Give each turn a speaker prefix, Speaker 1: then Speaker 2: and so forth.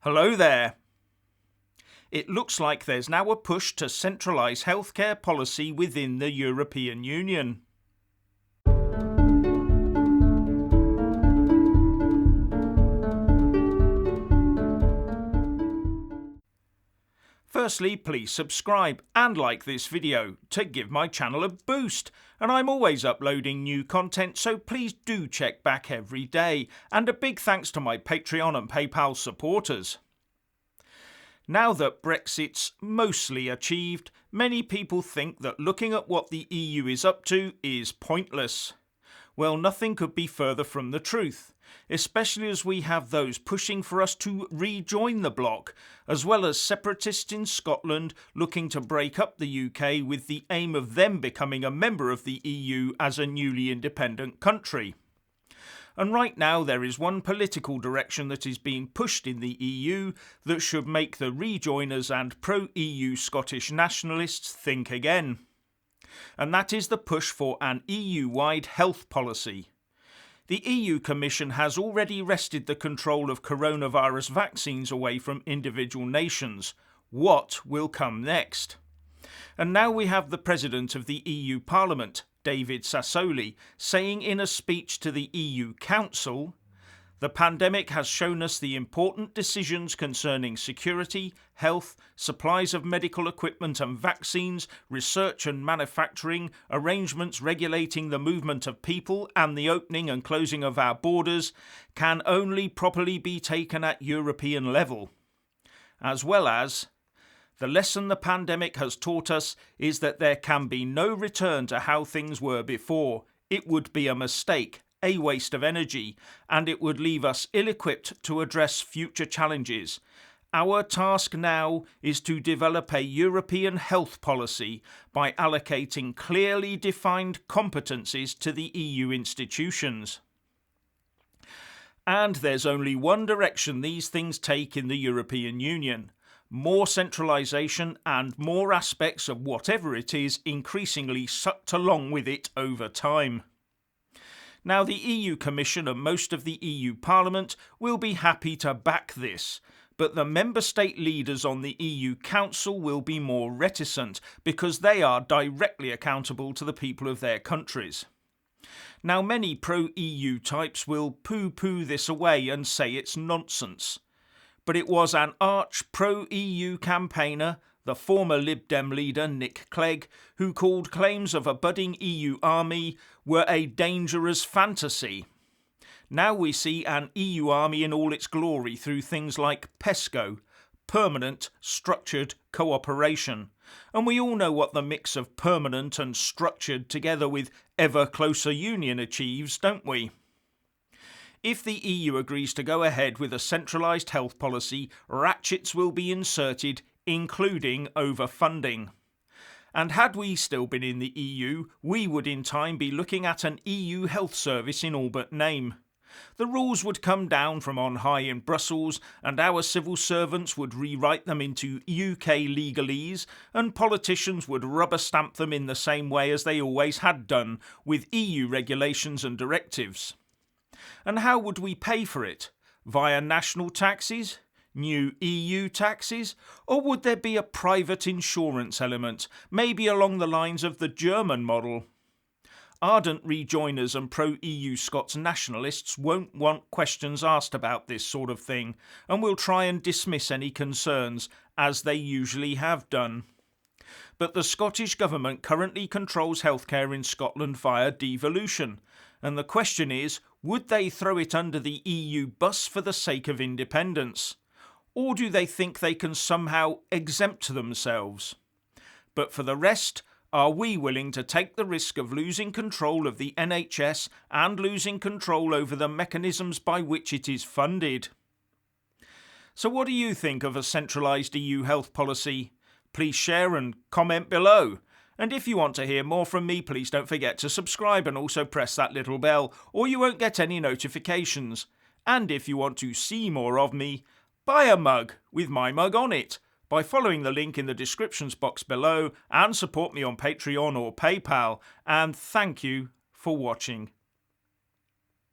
Speaker 1: Hello there. It looks like there's now a push to centralise healthcare policy within the European Union. Firstly, please subscribe and like this video to give my channel a boost, and I'm always uploading new content, so please do check back every day, and a big thanks to my Patreon and PayPal supporters. Now that Brexit's mostly achieved, many people think that looking at what the EU is up to is pointless. Well, nothing could be further from the truth, especially as we have those pushing for us to rejoin the bloc, as well as separatists in Scotland looking to break up the UK with the aim of them becoming a member of the EU as a newly independent country. And right now there is one political direction that is being pushed in the EU that should make the Rejoiners and pro-EU Scottish nationalists think again. And that is the push for an EU-wide health policy. The EU Commission has already wrested the control of coronavirus vaccines away from individual nations. What will come next? And now we have the President of the EU Parliament, David Sassoli, saying in a speech to the EU Council, "The pandemic has shown us the important decisions concerning security, health, supplies of medical equipment and vaccines, research and manufacturing, arrangements regulating the movement of people and the opening and closing of our borders can only properly be taken at European level. As well as, the lesson the pandemic has taught us is that there can be no return to how things were before. It would be a mistake, a waste of energy, and it would leave us ill-equipped to address future challenges. Our task now is to develop a European health policy by allocating clearly defined competencies to the EU institutions." And there's only one direction these things take in the European Union: more centralisation and more aspects of whatever it is increasingly sucked along with it over time. Now, the EU Commission and most of the EU Parliament will be happy to back this, but the member state leaders on the EU Council will be more reticent because they are directly accountable to the people of their countries. Now, many pro-EU types will poo-poo this away and say it's nonsense. But it was an arch pro-EU campaigner, the former Lib Dem leader Nick Clegg, who called claims of a budding EU army were a dangerous fantasy. Now we see an EU army in all its glory through things like PESCO, permanent structured cooperation, and we all know what the mix of permanent and structured together with ever closer union achieves, don't we? If the EU agrees to go ahead with a centralised health policy, ratchets will be inserted, including overfunding. And had we still been in the EU, we would in time be looking at an EU health service in all but name. The rules would come down from on high in Brussels, and our civil servants would rewrite them into UK legalese, and politicians would rubber stamp them in the same way as they always had done, with EU regulations and directives. And how would we pay for it? Via national taxes? New EU taxes? Or would there be a private insurance element, maybe along the lines of the German model? Ardent Rejoiners and pro-EU Scots nationalists won't want questions asked about this sort of thing, and will try and dismiss any concerns, as they usually have done. But the Scottish Government currently controls healthcare in Scotland via devolution, and the question is, would they throw it under the EU bus for the sake of independence? Or do they think they can somehow exempt themselves? But for the rest, are we willing to take the risk of losing control of the NHS and losing control over the mechanisms by which it is funded? So what do you think of a centralised EU health policy? Please share and comment below. And if you want to hear more from me, please don't forget to subscribe and also press that little bell, or you won't get any notifications. And if you want to see more of me, buy a mug with my mug on it by following the link in the descriptions box below, and support me on Patreon or PayPal. And thank you for watching.